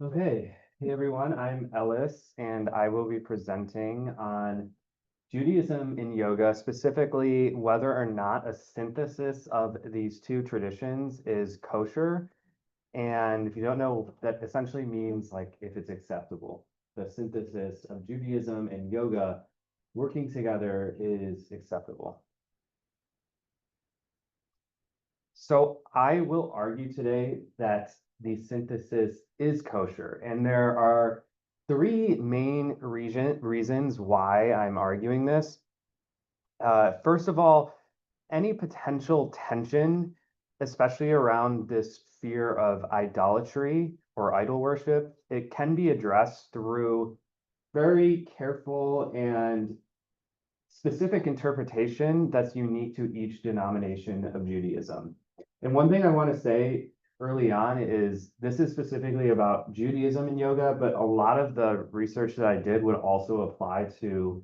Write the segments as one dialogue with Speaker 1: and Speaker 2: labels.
Speaker 1: Okay, hey everyone, I'm Ellis, and I will be presenting on Judaism in yoga, specifically whether or not a synthesis of these two traditions is kosher. And if you don't know, that essentially means like if it's acceptable. The synthesis of Judaism and yoga working together is acceptable. So I will argue today that the synthesis is kosher, and there are three main reasons why I'm arguing this. First of all, any potential tension, especially around this fear of idolatry or idol worship, it can be addressed through very careful and specific interpretation that's unique to each denomination of Judaism. And one thing I want to say early on is this is specifically about Judaism and yoga, but a lot of the research that I did would also apply to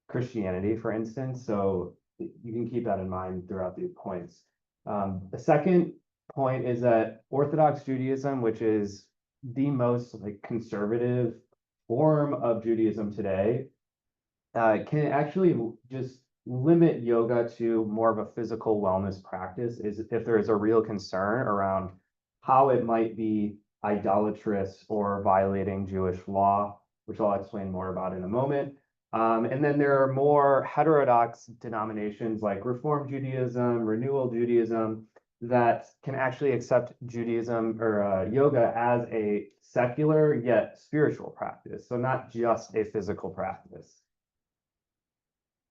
Speaker 1: Christianity, for instance. So you can keep that in mind throughout these points. The second point is that Orthodox Judaism, which is the most like conservative form of Judaism today, can actually just limit yoga to more of a physical wellness practice is if there is a real concern around how it might be idolatrous or violating Jewish law, which I'll explain more about in a moment. And then there are more heterodox denominations like Reform Judaism, Renewal Judaism, that can actually accept Judaism or yoga as a secular yet spiritual practice. So not just a physical practice.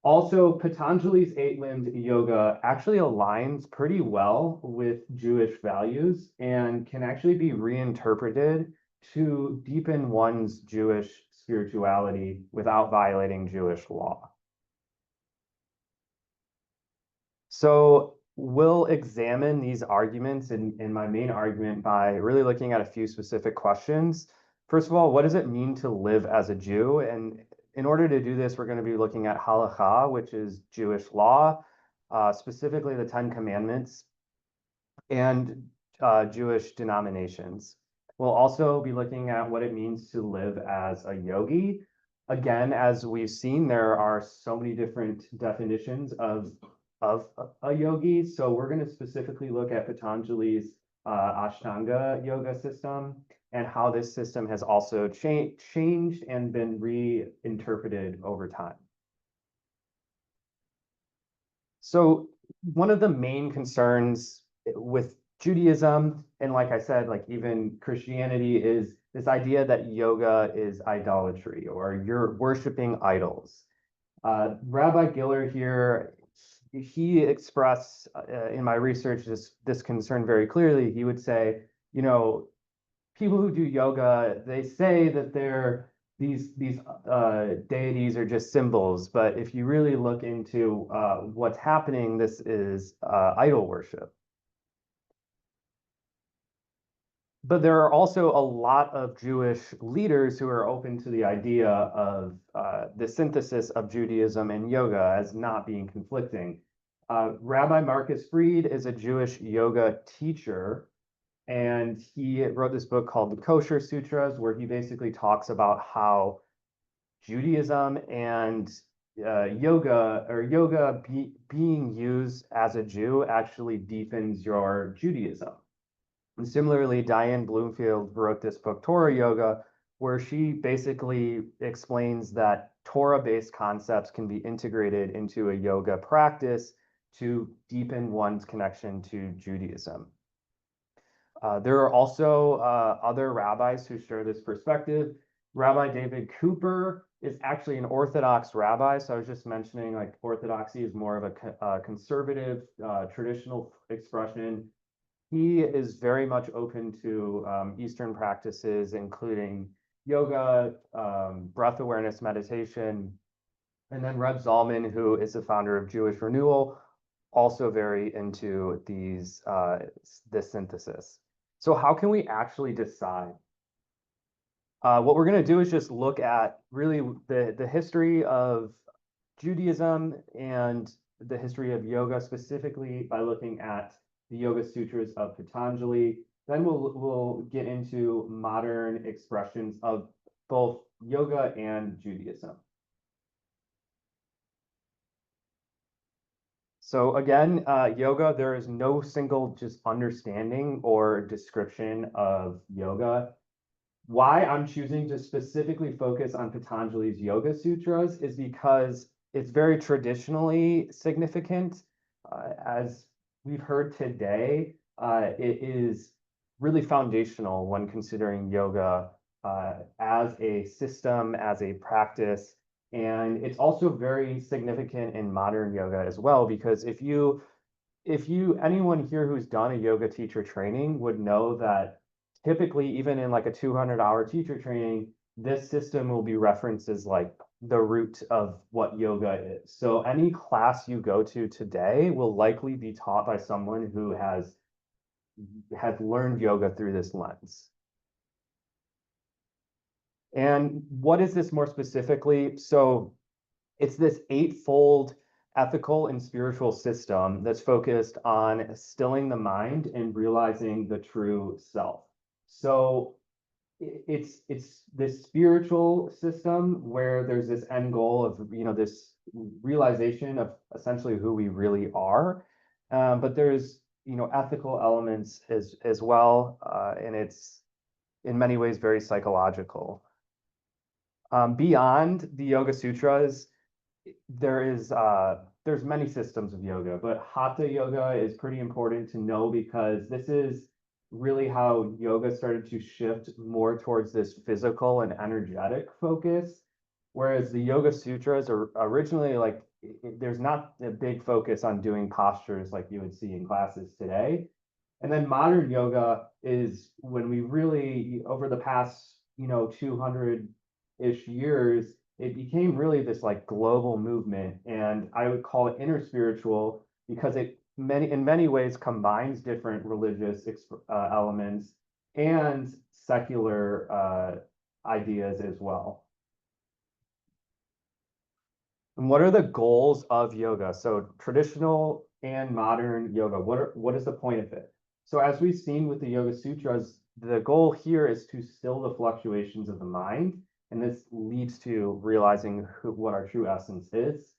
Speaker 1: Also, Patanjali's eight-limbed yoga actually aligns pretty well with Jewish values and can actually be reinterpreted to deepen one's Jewish spirituality without violating Jewish law. So we'll examine these arguments in my main argument by really looking at a few specific questions. First of all, what does it mean to live as a Jew? And in order to do this, we're going to be looking at halakha, which is Jewish law, specifically the Ten Commandments, and Jewish denominations. We'll also be looking at what it means to live as a yogi. Again, as we've seen, there are so many different definitions of a yogi. So we're going to specifically look at Patanjali's Ashtanga yoga system and how this system has also changed and been reinterpreted over time. So one of the main concerns with Judaism, and like I said, like even Christianity, is this idea that yoga is idolatry or you're worshiping idols. Rabbi Giller here, he expressed in my research this concern very clearly. He would say, people who do yoga, they say that these deities are just symbols, but if you really look into what's happening, this is idol worship. But there are also a lot of Jewish leaders who are open to the idea of the synthesis of Judaism and yoga as not being conflicting. Rabbi Marcus Fried is a Jewish yoga teacher, and he wrote this book called the Kosher Sutras, where he basically talks about how Judaism and yoga being used as a Jew actually deepens your Judaism. And similarly, Diane Bloomfield wrote this book, Torah Yoga, where she basically explains that Torah-based concepts can be integrated into a yoga practice to deepen one's connection to Judaism. There are also other rabbis who share this perspective. Rabbi David Cooper is actually an Orthodox rabbi. So I was just mentioning like Orthodoxy is more of a conservative, traditional expression. He is very much open to Eastern practices, including yoga, breath awareness meditation. And then Reb Zalman, who is the founder of Jewish Renewal, also very into this synthesis. So how can we actually decide? What we're going to do is just look at really the history of Judaism and the history of yoga, specifically by looking at the Yoga Sutras of Patanjali. Then we'll get into modern expressions of both yoga and Judaism. So again, yoga, there is no single just understanding or description of yoga. Why I'm choosing to specifically focus on Patanjali's Yoga Sutras is because it's very traditionally significant. As we've heard today, it is really foundational when considering yoga as a system, as a practice. And it's also very significant in modern yoga as well, because anyone here who's done a yoga teacher training would know that typically, even in like a 200-hour teacher training, this system will be referenced as like the root of what yoga is. So any class you go to today will likely be taught by someone who has learned yoga through this lens. And what is this more specifically? So it's this eightfold ethical and spiritual system that's focused on stilling the mind and realizing the true self. So it's this spiritual system where there's this end goal of this realization of essentially who we really are, but there's ethical elements as well, and it's in many ways very psychological. Beyond the Yoga Sutras, there's many systems of yoga, but Hatha yoga is pretty important to know because this is really how yoga started to shift more towards this physical and energetic focus. Whereas the Yoga Sutras are originally like, there's not a big focus on doing postures like you would see in classes today. And then modern yoga is when we really, over the past, 200-ish years, it became really this like global movement. And I would call it interspiritual because in many ways combines different religious elements and secular ideas as well. And what are the goals of yoga? So traditional and modern yoga, what is the point of it? So as we've seen with the Yoga Sutras, the goal here is to still the fluctuations of the mind, and this leads to realizing what our true essence is.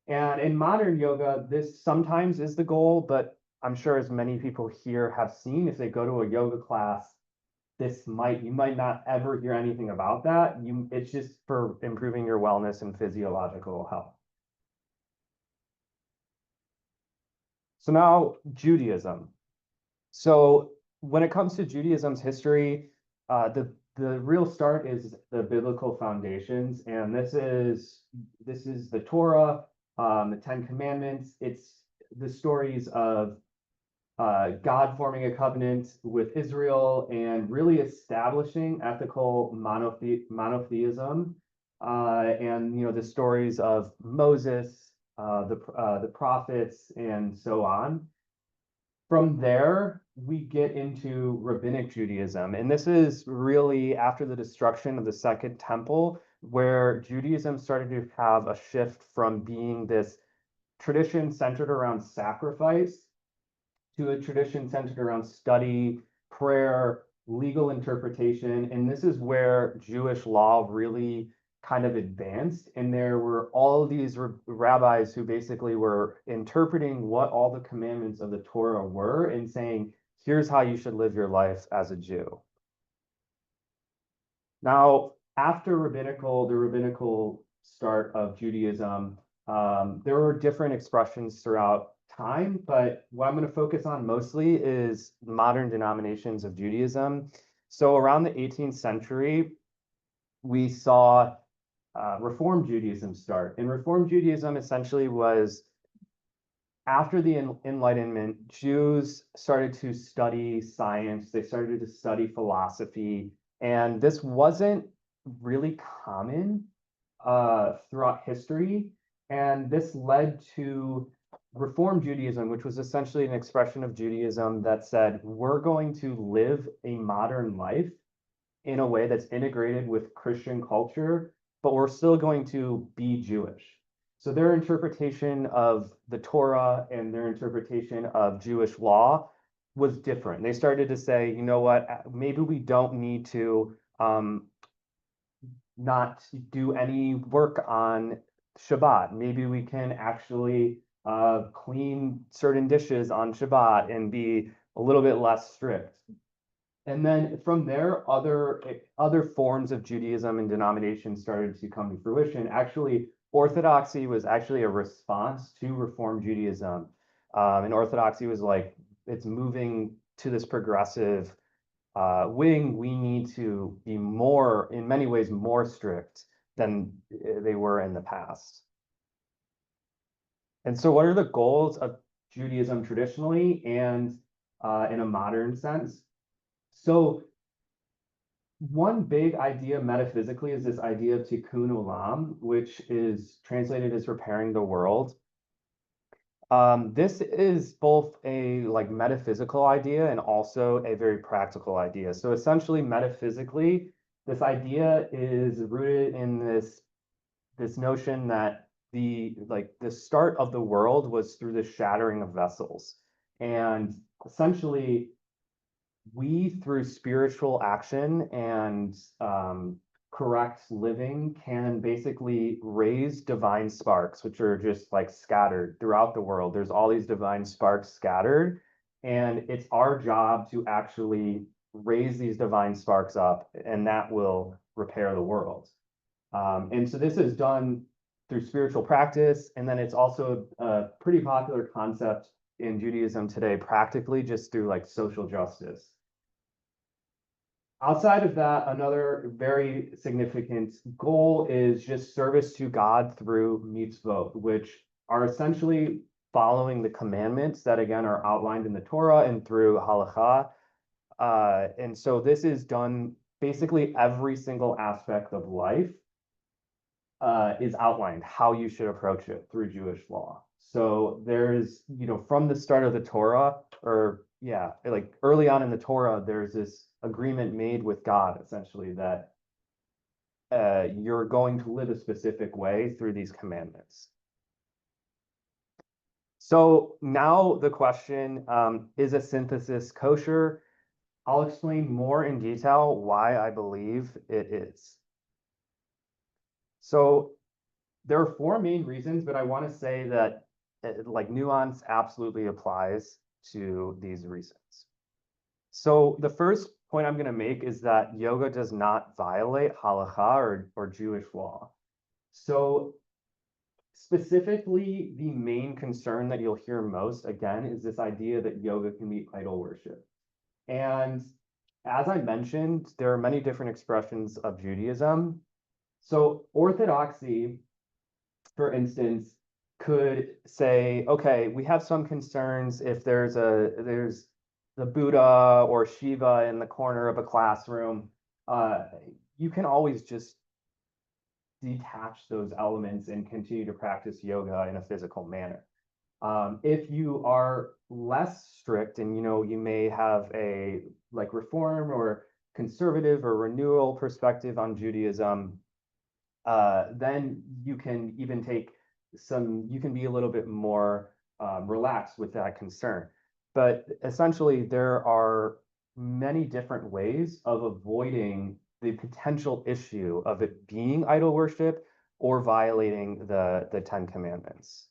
Speaker 1: And in modern yoga, this sometimes is the goal, but I'm sure as many people here have seen, if they go to a yoga class, you might not ever hear anything about that. It's just for improving your wellness and physiological health. So now Judaism. So when it comes to Judaism's history, the real start is the biblical foundations, and this is the Torah, the Ten Commandments. It's the stories of God forming a covenant with Israel and really establishing ethical monotheism, and the stories of Moses, the prophets, and so on. From there, we get into Rabbinic Judaism, and this is really after the destruction of the Second Temple, where Judaism started to have a shift from being this tradition centered around sacrifice to a tradition centered around study, prayer, legal interpretation. And this is where Jewish law really kind of advanced. And there were all these rabbis who basically were interpreting what all the commandments of the Torah were and saying, here's how you should live your life as a Jew. Now, after the rabbinical start of Judaism, there were different expressions throughout time, but what I'm going to focus on mostly is modern denominations of Judaism. So around the 18th century, we saw Reform Judaism start. And Reform Judaism essentially was after the Enlightenment, Jews started to study science, they started to study philosophy, and this wasn't really common throughout history. And this led to Reform Judaism, which was essentially an expression of Judaism that said, we're going to live a modern life in a way that's integrated with Christian culture, but we're still going to be Jewish. So their interpretation of the Torah and their interpretation of Jewish law was different. They started to say, you know what, maybe we don't need to not do any work on Shabbat. Maybe we can actually clean certain dishes on Shabbat and be a little bit less strict. And then from there, other forms of Judaism and denominations started to come to fruition. Actually, Orthodoxy was actually a response to Reform Judaism. And Orthodoxy was like, it's moving to this progressive wing. We need to be more, in many ways, more strict than they were in the past. And so what are the goals of Judaism traditionally and in a modern sense? So one big idea metaphysically is this idea of tikkun olam, which is translated as repairing the world. This is both a like metaphysical idea and also a very practical idea. So essentially, metaphysically, this idea is rooted in this notion that the start of the world was through the shattering of vessels, and essentially we, through spiritual action and correct living, can basically raise divine sparks, which are just like scattered throughout the world. There's all these divine sparks scattered, and it's our job to actually raise these divine sparks up, and that will repair the world. And so this is done through spiritual practice, and then it's also a pretty popular concept in Judaism today, practically just through like social justice. Outside of that, another very significant goal is just service to God through mitzvot, which are essentially following the commandments that again are outlined in the Torah and through halakha. And so this is done basically every single aspect of life is outlined how you should approach it through Jewish law. So there's, from the start of the Torah, or yeah, like early on in the Torah, there's this agreement made with God, essentially, that you're going to live a specific way through these commandments. So now the question, is a synthesis kosher? I'll explain more in detail why I believe it is. So there are four main reasons, but I want to say that like nuance absolutely applies to these reasons. So the first point I'm going to make is that yoga does not violate halakha or Jewish law. So specifically, the main concern that you'll hear most, again, is this idea that yoga can be idol worship. And as I mentioned, there are many different expressions of Judaism. So orthodoxy, for instance, could say, okay, we have some concerns if there's the Buddha or Shiva in the corner of a classroom. You can always just detach those elements and continue to practice yoga in a physical manner. If you are less strict and you may have a like reform or conservative or renewal perspective on Judaism, then you can even you can be a little bit more relaxed with that concern. But essentially, there are many different ways of avoiding the potential issue of it being idol worship or violating the Ten Commandments.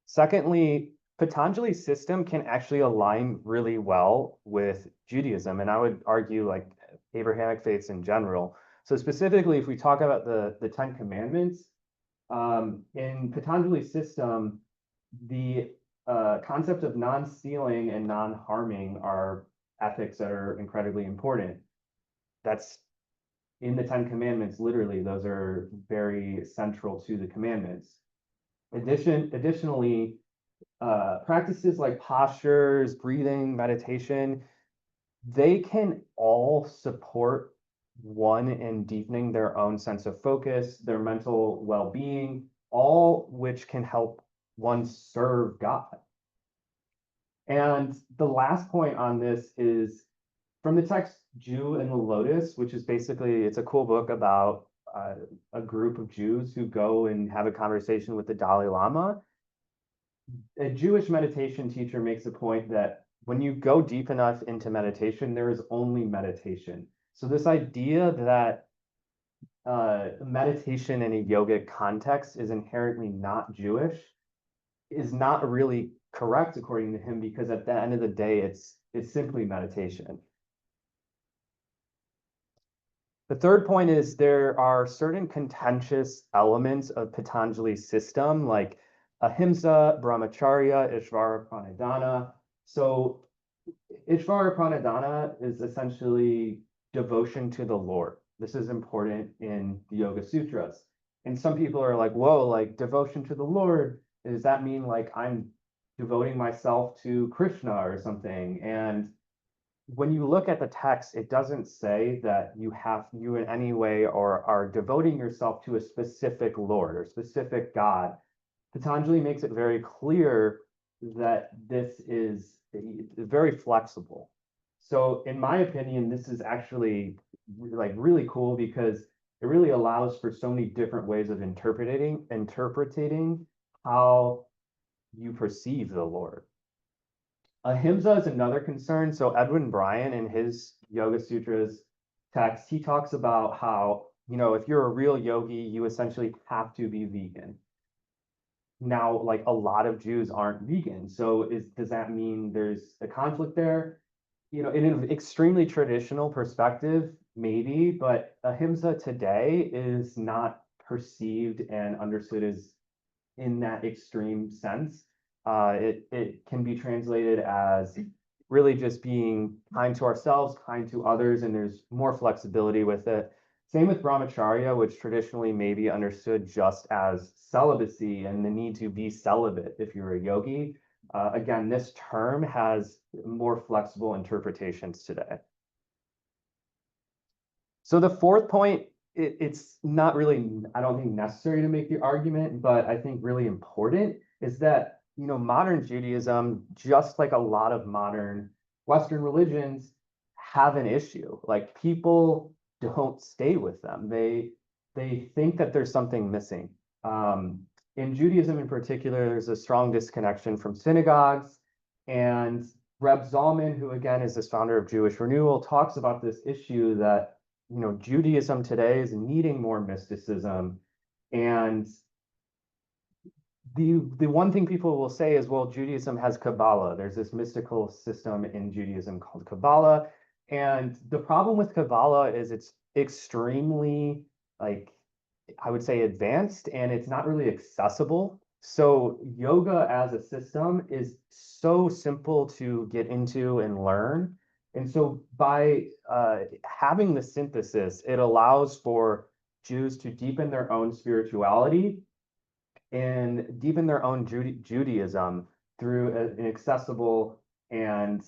Speaker 1: Secondly, Patanjali's system can actually align really well with Judaism, and I would argue like Abrahamic faiths in general. So specifically, if we talk about the Ten Commandments, in Patanjali's system, the concept of non-stealing and non-harming are ethics that are incredibly important. That's in the Ten Commandments, literally, those are very central to the commandments. Additionally, practices like postures, breathing, meditation, they can all support one in deepening their own sense of focus, their mental well-being, all which can help one serve God. And the last point on this is from the text Jew and the Lotus, which is basically, it's a cool book about a group of Jews who go and have a conversation with the Dalai Lama. a Jewish meditation teacher makes a point that when you go deep enough into meditation, there is only meditation. So this idea that meditation in a yogic context is inherently not Jewish is not really correct according to him, because at the end of the day, it's simply meditation. The third point is there are certain contentious elements of Patanjali's system, like ahimsa, brahmacharya, ishvara pranadhana. So ishvara pranadhana is essentially devotion to the Lord. This is important in the Yoga Sutras. And some people are like, whoa, like devotion to the Lord, does that mean like I'm devoting myself to Krishna or something? And when you look at the text, it doesn't say that you in any way or are devoting yourself to a specific Lord or specific God. Patanjali makes it very clear that this is very flexible. So in my opinion, this is actually like really cool because it really allows for so many different ways of interpreting how you perceive the Lord. Ahimsa is another concern. So Edwin Bryan in his Yoga Sutras text, he talks about how, if you're a real yogi, you essentially have to be vegan. Now, like a lot of Jews aren't vegan. So does that mean there's a conflict there? In an extremely traditional perspective, maybe, but ahimsa today is not perceived and understood as in that extreme sense. It can be translated as really just being kind to ourselves, kind to others, and there's more flexibility with it. Same with brahmacharya, which traditionally may be understood just as celibacy and the need to be celibate if you're a yogi. Again, this term has more flexible interpretations today. So the fourth point, it's not really, I don't think necessary to make the argument, but I think really important is that, modern Judaism, just like a lot of modern Western religions, have an issue. Like people don't stay with them. They think that there's something missing. In Judaism in particular, there's a strong disconnection from synagogues. And Reb Zalman, who again is this founder of Jewish Renewal, talks about this issue that Judaism today is needing more mysticism. And the one thing people will say is, well, Judaism has Kabbalah. There's this mystical system in Judaism called Kabbalah. And the problem with Kabbalah is it's extremely, like, I would say advanced, and it's not really accessible. So yoga as a system is so simple to get into and learn. And so by having the synthesis, it allows for Jews to deepen their own spirituality and deepen their own Judaism through an accessible and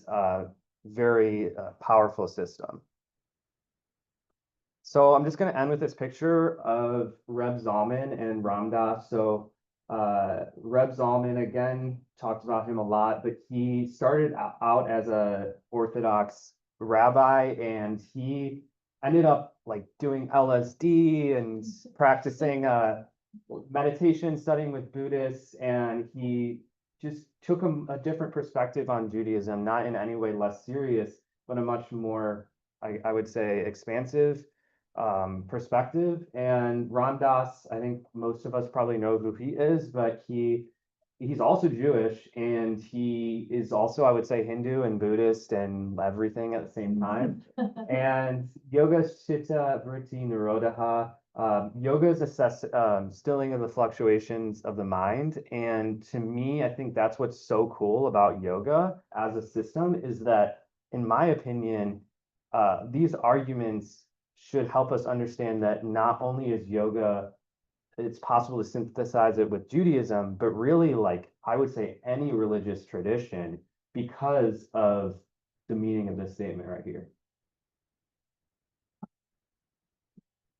Speaker 1: very powerful system. So I'm just going to end with this picture of Reb Zalman and Ram Dass. So Reb Zalman, again, talked about him a lot, but he started out as a Orthodox rabbi, and he ended up like doing LSD and practicing meditation, studying with Buddhists, and he just took a different perspective on Judaism, not in any way less serious, but a much more, I would say, expansive perspective. And Ram Dass, I think most of us probably know who he is, but he's also Jewish, and he is also, I would say, Hindu and Buddhist and everything at the same time. And Yoga Chitta Vritti Nirodha. Yoga is stilling of the fluctuations of the mind. And to me, I think that's what's so cool about yoga as a system, is that, in my opinion, these arguments should help us understand that not only is yoga, it's possible to synthesize it with Judaism, but really, like, I would say any religious tradition, because of the meaning of this statement right here.